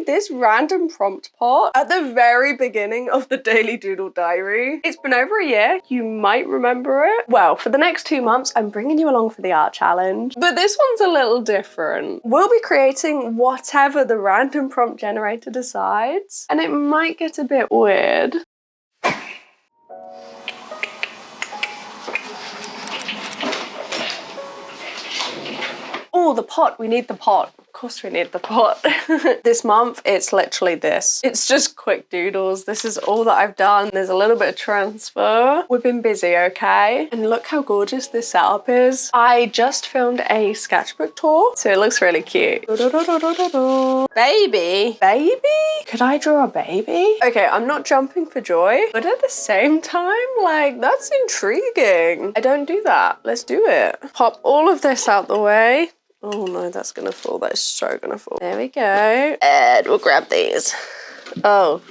made this random prompt pot at the very beginning of the Daily Doodle Diary. It's been over a year. You might remember it. Well, for the next 2 months, I'm bringing you along for the art challenge. But this one's a little different. We'll be creating whatever the random prompt generator decides, and it might get a bit weird. Oh, the pot. We need the pot. Of course we need the pot. This month, it's literally this. It's just quick doodles. This is all that I've done. There's a little bit of transfer. We've been busy, okay? And look how gorgeous this setup is. I just filmed a sketchbook tour, so it looks really cute. Baby? Baby? Could I draw a baby? Okay, I'm not jumping for joy, but at the same time, like, that's intriguing. I don't do that. Let's do it. Pop all of this out the way. Oh no, that's gonna fall. That is so gonna fall. There we go. And we'll grab these. Oh,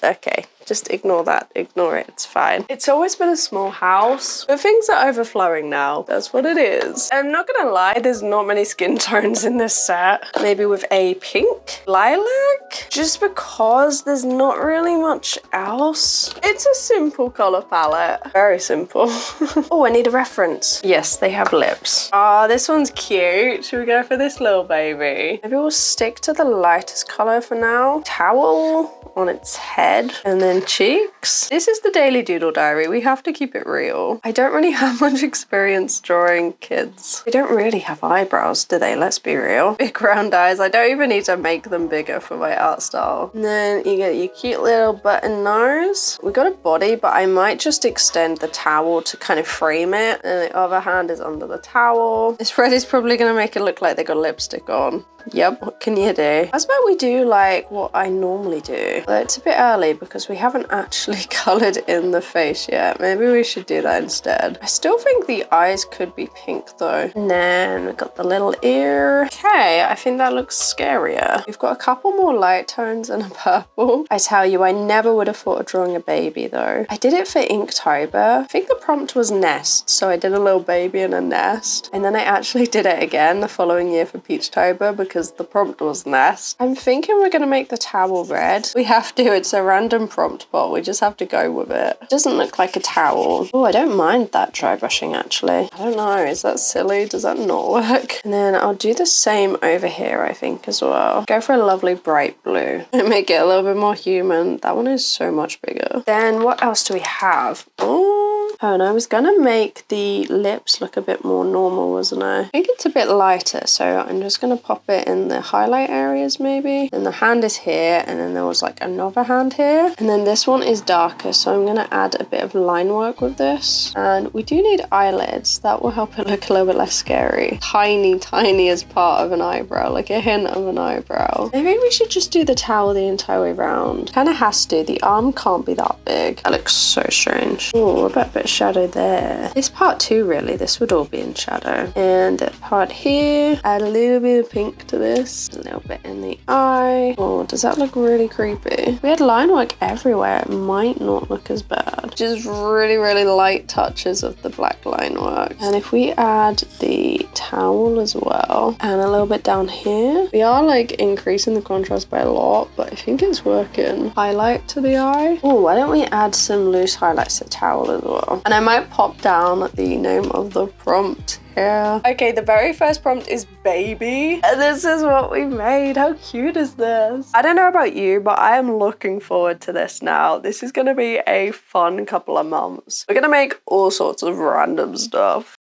okay. Just ignore that. Ignore it. It's fine. It's always been a small house, but things are overflowing now. That's what it is. I'm not gonna lie, there's not many skin tones in this set. Maybe with a pink lilac, just because there's not really much else. It's a simple color palette. Very simple. Oh, I need a reference. Yes, they have lips. Oh, this one's cute. Should we go for this little baby? Maybe we'll stick to the lightest color for now. Towel on its head, and then cheeks. This is the Daily Doodle Diary. We have to keep it real. I don't really have much experience drawing kids. They don't really have eyebrows, do they? Let's be real. Big round eyes. I don't even need to make them bigger for my art style. And then you get your cute little button nose. We got a body, but I might just extend the towel to kind of frame it. And the other hand is under the towel. This red is probably gonna make it look like they got lipstick on. Yep, what can you do? How about we do like what I normally do? Well, it's a bit early because we haven't actually colored in the face yet. Maybe we should do that instead. I still think the eyes could be pink though. And then we've got the little ear. Okay, I think that looks scarier. We've got a couple more light tones and a purple. I tell you, I never would have thought of drawing a baby though. I did it for Inktober. I think the prompt was nest, so I did a little baby in a nest. And then I actually did it again the following year for Peachtober because the prompt was nest. I'm thinking we're gonna make the towel red. We have to, it's a random prompt bot. We just have to go with it. It doesn't look like a towel. Oh, I don't mind that dry brushing actually. I don't know, is that silly? Does that not work? And then I'll do the same over here, I think, as well. Go for a lovely bright blue and make it a little bit more human. That one is so much bigger. Then what else do we have? Oh, and I was gonna make the lips look a bit more normal, wasn't I? I think it's a bit lighter, so I'm just gonna pop it in the highlight areas maybe. And the hand is here, and then there was like another hand here. And then this one is darker, so I'm gonna add a bit of line work with this. And we do need eyelids. That will help it look a little bit less scary. Tiny, tiny as part of an eyebrow, like a hint of an eyebrow. Maybe we should just do the towel the entire way around. Kind of has to. The arm can't be that big. That looks so strange. Oh, a bit of shadow there. This part too, really. This would all be in shadow. And that part here, add a little bit of pink to this. A little bit in the eye. Oh, does that look really creepy? If we had line work everywhere, it might not look as bad. Just really, really light touches of the black line work. And if we add the towel as well, and a little bit down here, we are like increasing the contrast by a lot, but I think it's working. Highlight to the eye. Oh, why don't we add some loose highlights to towel as well? And I might pop down the name of the prompt. Yeah. Okay, the very first prompt is baby. And this is what we made. How cute is this? I don't know about you, but I am looking forward to this now. This is going to be a fun couple of months. We're going to make all sorts of random stuff.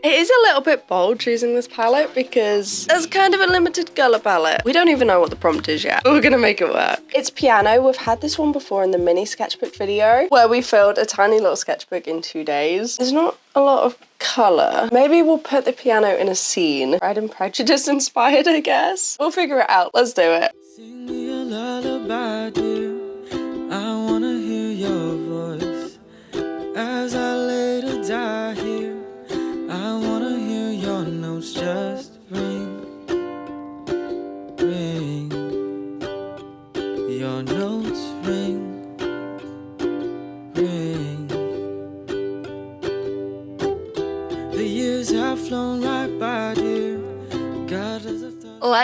It is a little bit bold choosing this palette because it's kind of a limited color palette. We don't even know what the prompt is yet, but we're gonna make it work. It's piano. We've had this one before in the mini sketchbook video where we filled a tiny little sketchbook in 2 days. There's not a lot of color. Maybe we'll put the piano in a scene. Pride and Prejudice inspired, I guess. We'll figure it out. Let's do it. Sing me a lullaby, dear. I wanna hear your voice as I lay to die here. I wanna hear your notes just ring, ring.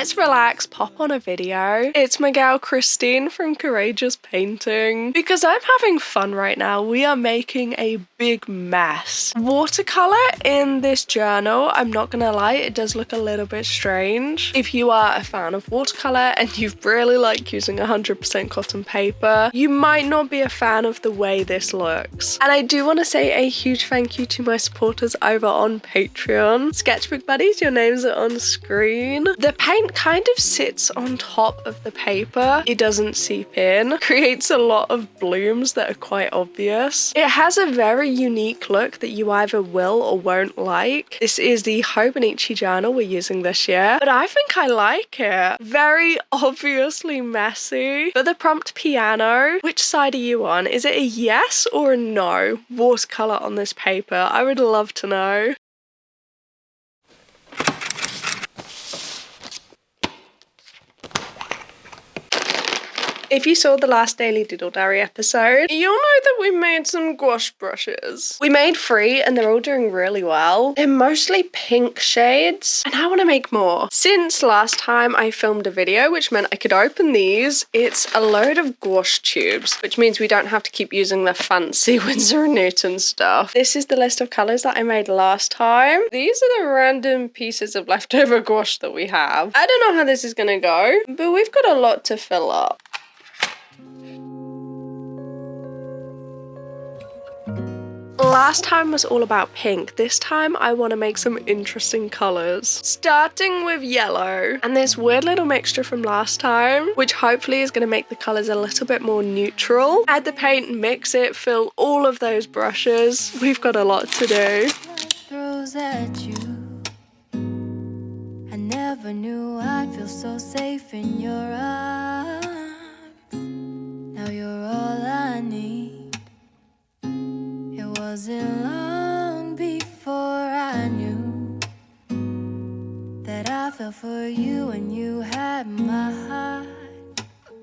let's relax, pop on a video. It's my gal Christine from Courageous Painting. Because I'm having fun right now, we are making a big mess. Watercolor in this journal, I'm not gonna lie, it does look a little bit strange. If you are a fan of watercolor and you really like using 100% cotton paper, you might not be a fan of the way this looks. And I do want to say a huge thank you to my supporters over on Patreon. Sketchbook buddies, your names are on screen. The paint kind of sits on top of the paper. It doesn't seep in. Creates a lot of blooms that are quite obvious. It has a very unique look that you either will or won't like. This is the Hobonichi journal we're using this year, but I think I like it. Very obviously messy. For the prompt piano, which side are you on? Is it a yes or a no? Watercolor on this paper. I would love to know. If you saw the last Daily Doodle Diary episode, you'll know that we made some gouache brushes. We made 3 and they're all doing really well. They're mostly pink shades and I want to make more. Since last time I filmed a video, which meant I could open these, it's a load of gouache tubes, which means we don't have to keep using the fancy Winsor & Newton stuff. This is the list of colours that I made last time. These are the random pieces of leftover gouache that we have. I don't know how this is going to go, but we've got a lot to fill up. Last time was all about pink. This time I want to make some interesting colours. Starting with yellow and this weird little mixture from last time, which hopefully is going to make the colours a little bit more neutral. Add the paint, mix it, fill all of those brushes. We've got a lot to do. Throws at you. I never knew I'd feel so safe in your arms. Now you're all I need. It wasn't long before I knew that I fell for you and you had my heart.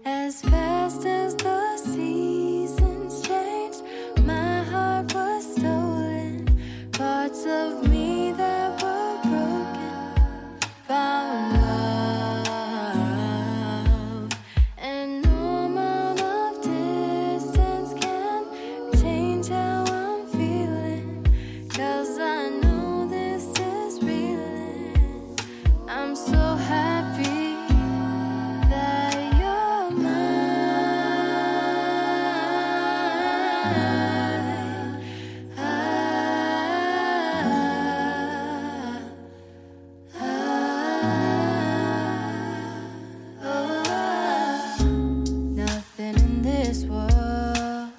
As fast as the seasons changed, my heart was stolen. Parts of me that were broken found love. And no amount of distance can change how I'm feeling, 'cause I know this is real. I'm so happy that you're mine. Nothing in this world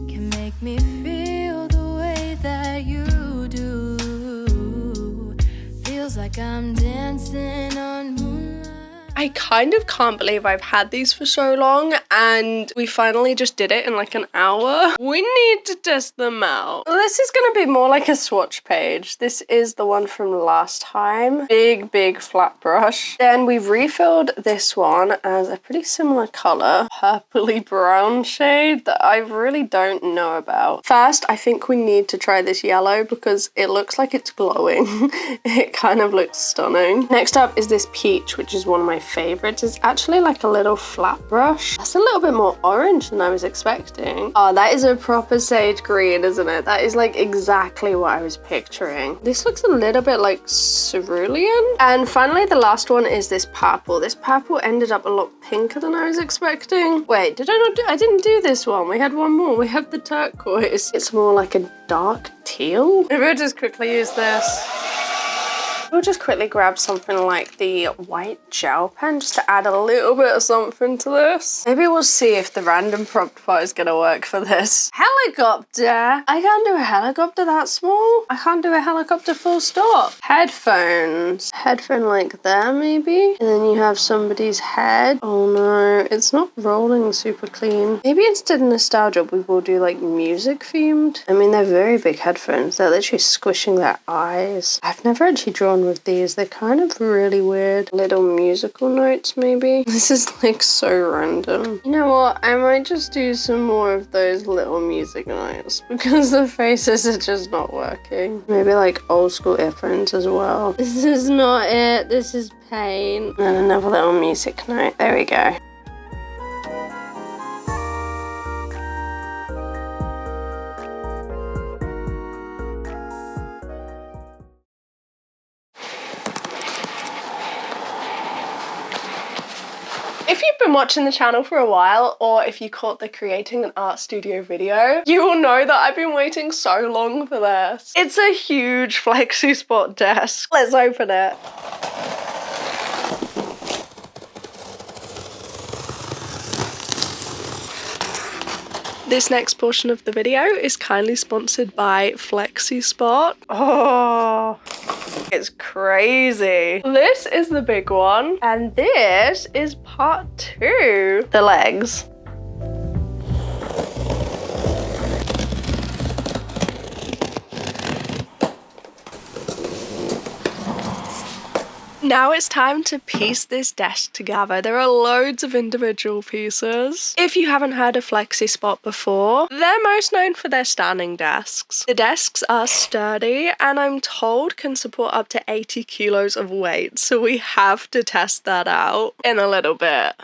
can make me feel the way that you do. Feels like I'm dancing on moonlight. I kind of can't believe I've had these for so long and we finally just did it in like an hour. We need to test them out. This is going to be more like a swatch page. This is the one from last time. Big flat brush. Then we've refilled this one as a pretty similar colour, purpley brown shade that I really don't know about. First, I think we need to try this yellow because it looks like it's glowing. It kind of looks stunning. Next up is this peach, which is one of my favorites. It's actually like a little flat brush. That's a little bit more orange than I was expecting. Oh, that is a proper sage green, isn't it? That is like exactly what I was picturing. This looks a little bit like cerulean. And finally, the last one is this purple. This purple ended up a lot pinker than I was expecting. Wait, did I not do? I didn't do this one. We had one more. We had the turquoise. It's more like a dark teal. Maybe I'll just quickly use this. We'll just quickly grab something like the white gel pen just to add a little bit of something to this. Maybe we'll see if the random prompt part is gonna work for this. Helicopter? I can't do a helicopter that small. I can't do a helicopter full stop. Headphones. Headphone like there maybe? And then you have somebody's head. Oh no, it's not rolling super clean. Maybe instead of nostalgia we will do like music themed. I mean, they're very big headphones. They're literally squishing their eyes. I've never actually drawn around with these. They're kind of really weird. Little musical notes maybe. This is like so random. You know what? I might just do some more of those little music notes because the faces are just not working. Maybe like old school earphones as well. This is not it. This is pain. And another little music note. There we go. If you've been watching the channel for a while, or if you caught the creating an art studio video, you will know that I've been waiting so long for this. It's a huge Flexispot desk. Let's open it. This next portion of the video is kindly sponsored by Flexispot. Oh, it's crazy. This is the big one, and this is part 2, the legs. Now it's time to piece this desk together. There are loads of individual pieces. If you haven't heard of Flexispot before, they're most known for their standing desks. The desks are sturdy and I'm told can support up to 80 kilos of weight, so we have to test that out in a little bit.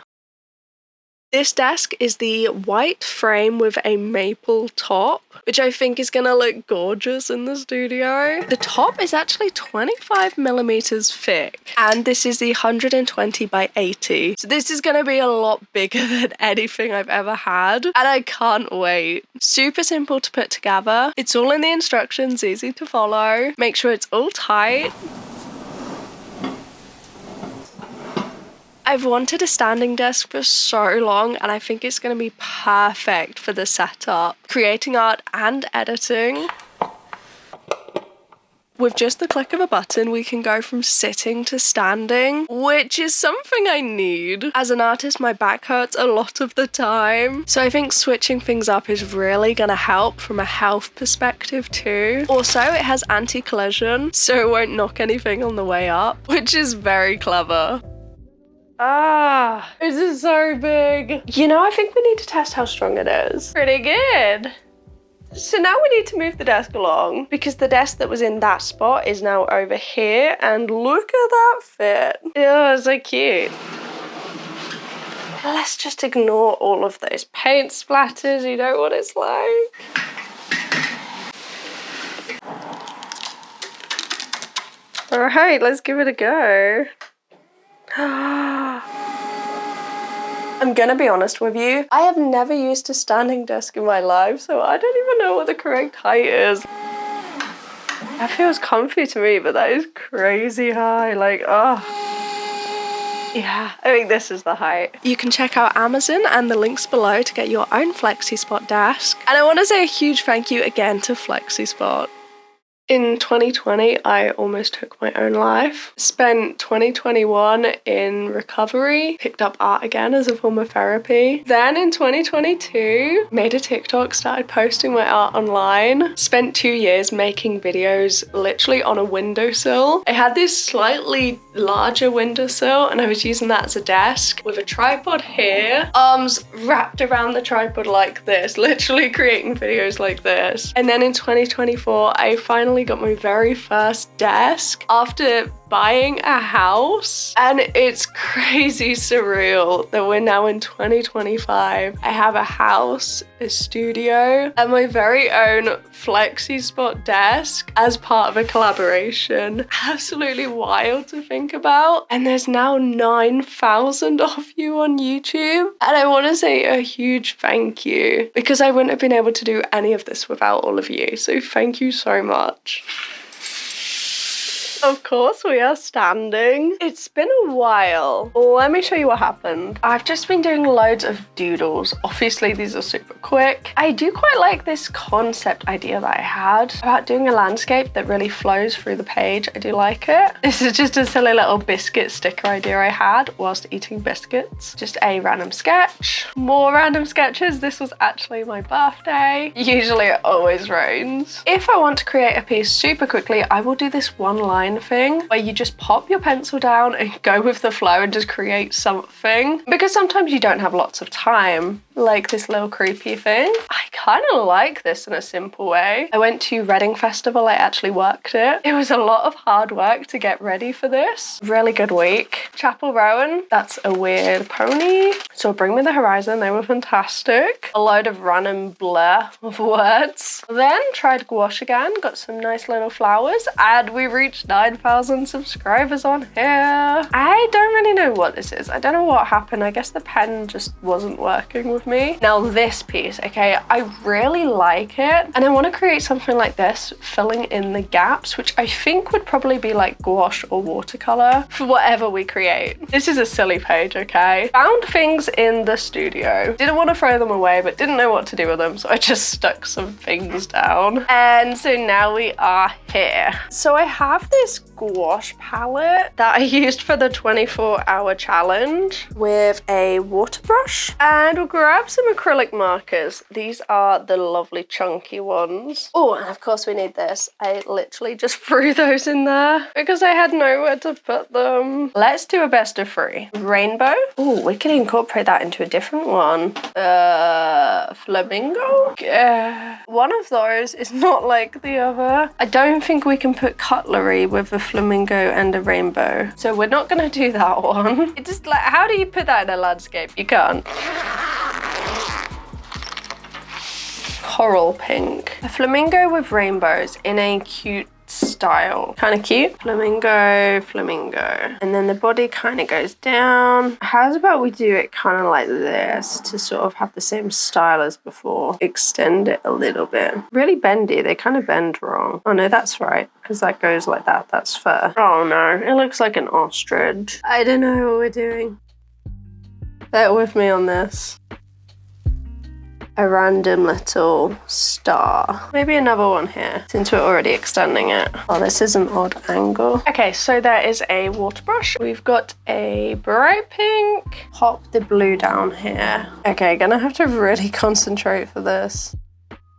This desk is the white frame with a maple top, which I think is gonna look gorgeous in the studio. The top is actually 25 millimeters thick, and this is the 120 by 80. So this is gonna be a lot bigger than anything I've ever had, and I can't wait. Super simple to put together. It's all in the instructions, easy to follow. Make sure it's all tight. I've wanted a standing desk for so long and I think it's going to be perfect for the setup. Creating art and editing. With just the click of a button, we can go from sitting to standing, which is something I need. As an artist, my back hurts a lot of the time, so I think switching things up is really gonna help from a health perspective too. Also, it has anti-collision, so it won't knock anything on the way up, which is very clever. Ah, this is so big. You know, I think we need to test how strong it is. Pretty good. So now we need to move the desk along because the desk that was in that spot is now over here, and look at that fit. Oh, it's so cute. Let's just ignore all of those paint splatters. You know what it's like. All right, let's give it a go. I'm gonna be honest with you, I have never used a standing desk in my life, so I don't even know what the correct height is. That feels comfy to me, but that is crazy high, like, oh. Yeah, I think this is the height. You can check out Amazon and the links below to get your own Flexispot desk. And I want to say a huge thank you again to Flexispot. In 2020, I almost took my own life. Spent 2021 in recovery, picked up art again as a form of therapy. Then in 2022, made a TikTok, started posting my art online. Spent 2 years making videos literally on a windowsill. I had this slightly larger windowsill and I was using that as a desk with a tripod here, arms wrapped around the tripod like this, literally creating videos like this. And then in 2024, I finally got my very first desk after buying a house, and it's crazy surreal that we're now in 2025. I have a house, a studio, and my very own Flexispot desk as part of a collaboration. Absolutely wild to think about. And there's now 9,000 of you on YouTube. And I want to say a huge thank you because I wouldn't have been able to do any of this without all of you. So thank you so much. Of course we are standing. It's been a while. Let me show you what happened. I've just been doing loads of doodles. Obviously these are super quick. I do quite like this concept idea that I had about doing a landscape that really flows through the page. I do like it. This is just a silly little biscuit sticker idea I had whilst eating biscuits. Just a random sketch. More random sketches. This was actually my birthday. Usually it always rains. If I want to create a piece super quickly, I will do this one line line thing where you just pop your pencil down and go with the flow and just create something. Because sometimes you don't have lots of time, like this little creepy thing. I kind of like this in a simple way. I went to Reading Festival, I actually worked it. It was a lot of hard work to get ready for this. Really good week. Chapel Rowan, that's a weird pony. So Bring Me the Horizon, they were fantastic. A load of random blur of words. Then tried gouache again, got some nice little flowers, and we reached 9,000 subscribers on here. I don't really know what this is. I don't know what happened. I guess the pen just wasn't working with me. Now this piece, okay, I really like it, and I want to create something like this, filling in the gaps, which I think would probably be like gouache or watercolor for whatever we create. This is a silly page, okay? Found things in the studio. Didn't want to throw them away, but didn't know what to do with them, so I just stuck some things down. And so now we are here. So I have this gouache palette that I used for the 24-hour challenge with a water brush, and we'll grab some acrylic markers. These are the lovely chunky ones. Oh, and of course we need this. I literally just threw those in there because I had nowhere to put them. Let's do a best of 3. Rainbow. Oh, we can incorporate that into a different one. Flamingo. One of those is not like the other. I don't think we can put cutlery with a flamingo and a rainbow, so we're not gonna do that one. It just like, how do you put that in a landscape? You can't. Coral pink. A flamingo with rainbows in a cute style. Kind of cute. Flamingo, flamingo. And then the body kind of goes down. How's about we do it kind of like this to sort of have the same style as before. Extend it a little bit. Really bendy. They kind of bend wrong. Oh no, that's right, because that goes like that. That's fur. Oh no, it looks like an ostrich. I don't know what we're doing. Bear with me on this. A random little star. Maybe another one here, since we're already extending it. Oh, this is an odd angle. Okay, so there is a water brush. We've got a bright pink. Pop the blue down here. Okay, gonna have to really concentrate for this.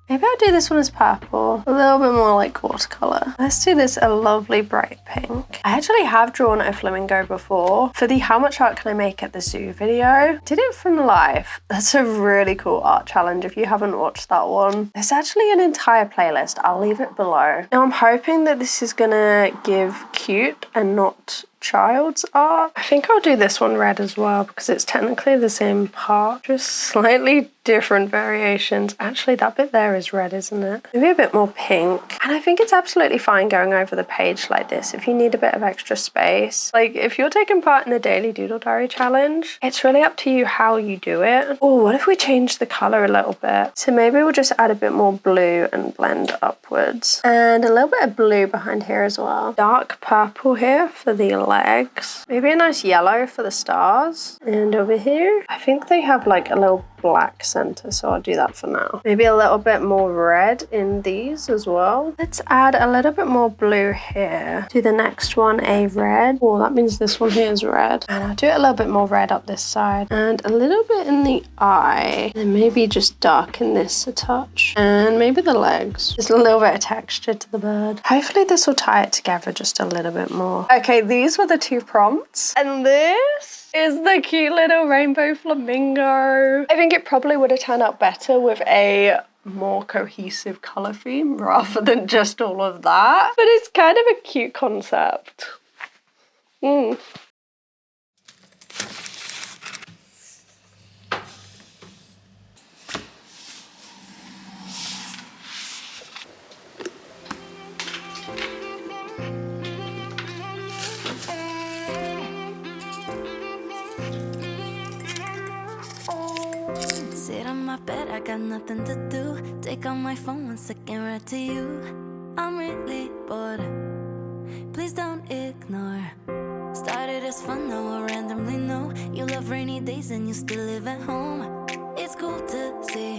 Maybe I'll do this one as purple, a little bit more like watercolor. Let's do this a lovely bright pink. I actually have drawn a flamingo before for the How Much Art Can I Make at the Zoo video. Did it from life. That's a really cool art challenge if you haven't watched that one. There's actually an entire playlist. I'll leave it below. Now I'm hoping that this is gonna give cute and not child's art. I think I'll do this one red as well because it's technically the same part, just slightly different variations. Actually, that bit there is red, isn't it? Maybe a bit more pink. And I think it's absolutely fine going over the page like this if you need a bit of extra space. Like if you're taking part in the Daily Doodle Diary challenge, it's really up to you how you do it. Oh, what if we change the color a little bit? So maybe we'll just add a bit more blue and blend upwards. And a little bit of blue behind here as well. Dark purple here for the legs. Maybe a nice yellow for the stars. And over here, I think they have like a little black center, so I'll do that for now. Maybe a little bit more red in these as well. Let's add a little bit more blue here. Do the next one a red. Oh, that means this one here is red. And I'll do it a little bit more red up this side. And a little bit in the eye. And maybe just darken this a touch. And maybe the legs. Just a little bit of texture to the bird. Hopefully this will tie it together just a little bit more. Okay, these were the 2 prompts. And this is the cute little rainbow flamingo. I think it probably would have turned out better with a more cohesive color theme rather than just all of that. But it's kind of a cute concept. Sit on my bed, I got nothing to do. Take out my phone, 1 second, right to you. I'm really bored. Please don't ignore. Started as fun, now I randomly know you love rainy days and you still live at home. It's cool to see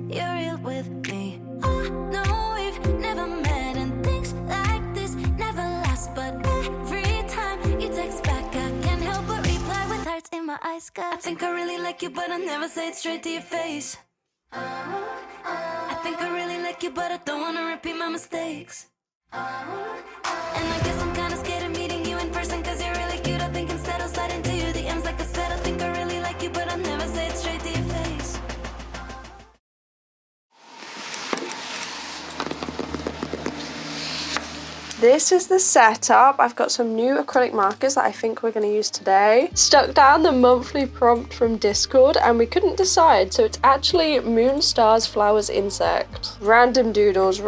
you're real with me. Oh no, we've never met and things like this never last. But every time you text back, I can't help but reply with hearts in my eyes. 'Cause I think I really like you, but I never say it straight to your face. I think I really like you, but I don't wanna repeat my mistakes. And I guess I'm kinda scared of meeting you in person, cause you're really cute. I think instead I'll slide into you DMs like I said. I think I really like you, but I'll never say it straight to your face. This is the setup. I've got some new acrylic markers that I think we're going to use today. Stuck down the monthly prompt from Discord and we couldn't decide. So it's actually moon, stars, flowers, insect. Random doodles,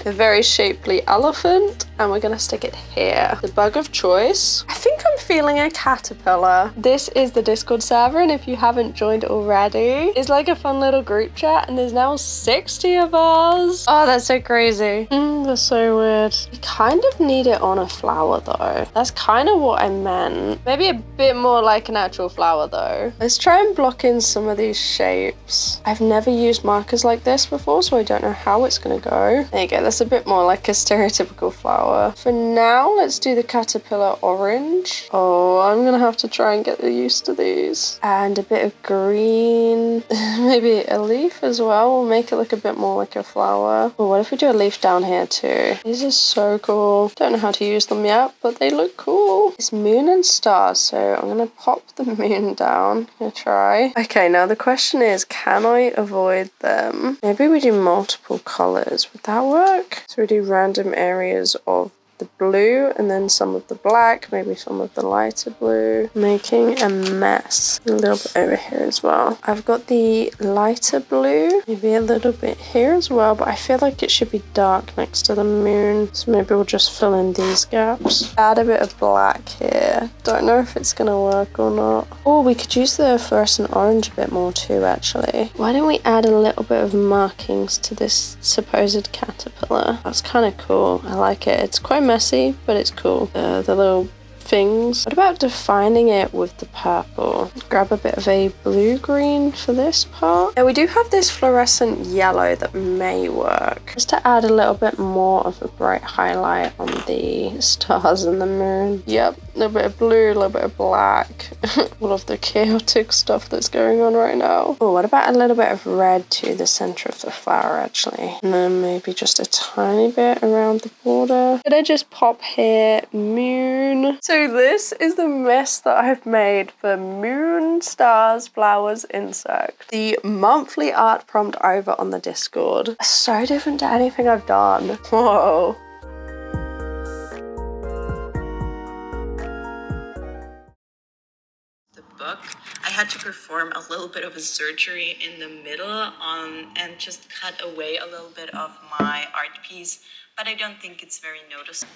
a very shapely elephant, and we're going to stick it here. The bug of choice. I think I'm feeling a caterpillar. This is the Discord server, and if you haven't joined already, it's like a fun little group chat, and there's now 60 of us. Oh, that's so crazy. That's so weird. You kind of need it on a flower though. That's kind of what I meant. Maybe a bit more like an actual flower though. Let's try and block in some of these shapes. I've never used markers like this before, so I don't know how it's gonna go. There you go, that's a bit more like a stereotypical flower. For now, let's do the caterpillar orange. Oh, I'm gonna have to try and get used to these. And a bit of green. Maybe a leaf as well. We'll make it look a bit more like a flower. Oh, what if we do a leaf down here too? These are so cool. Don't know how to use them yet, but they look cool. It's moon and stars, so I'm gonna pop the moon down. I'm gonna try. Okay, now the question is, can I avoid them? Maybe we do multiple colors. Would that work? So we do random areas of the blue and then some of the black, maybe some of the lighter blue, making a mess. A little bit over here as well. I've got the lighter blue, maybe a little bit here as well, but I feel like it should be dark next to the moon, so maybe we'll just fill in these gaps. Add a bit of black here. Don't know if it's gonna work or not. Oh, we could use the fluorescent orange a bit more too, actually. Why don't we add a little bit of markings to this supposed caterpillar? That's kind of cool. I like it. It's quite messy, but it's cool. The little things. What about defining it with the purple? Grab a bit of a blue-green for this part. Now we do have this fluorescent yellow that may work. Just to add a little bit more of a bright highlight on the stars and the moon. Yep, a little bit of blue, a little bit of black. All of the chaotic stuff that's going on right now. Oh, what about a little bit of red to the center of the flower actually? And then maybe just a tiny bit around the border. Could I just pop here, moon? So this is the mess that I've made for moon, stars, flowers, insect. The monthly art prompt over on the Discord. So different to anything I've done. Whoa. The book, I had to perform a little bit of a surgery in the middle and just cut away a little bit of my art piece, but I don't think it's very noticeable.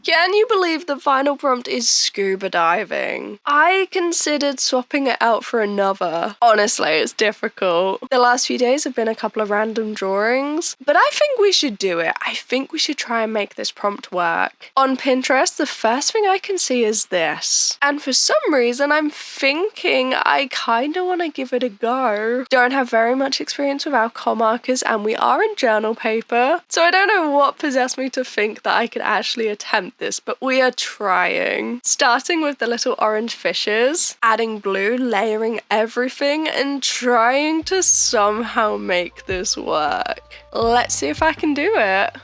Can you believe the final prompt is scuba diving? I considered swapping it out for another. Honestly, it's difficult. The last few days have been a couple of random drawings, but I think we should do it. I think we should try and make this prompt work. On Pinterest, the first thing I can see is this. And for some reason, I'm thinking I kind of want to give it a go. Don't have very much experience with alcohol markers, and we are in journal paper, so I don't know what possessed me to think that I could actually attempt this, but we are trying. Starting with the little orange fishes, adding blue, layering everything, and trying to somehow make this work. Let's see if I can do it.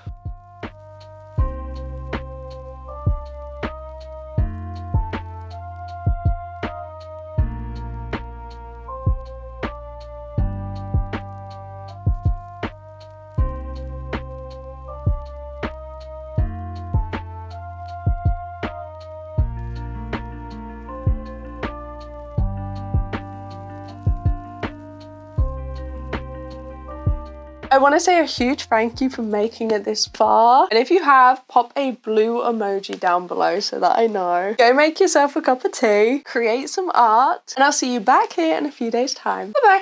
I want to say a huge thank you for making it this far. And if you have, pop a blue emoji down below so that I know. Go make yourself a cup of tea, create some art, and I'll see you back here in a few days' time. Bye-bye.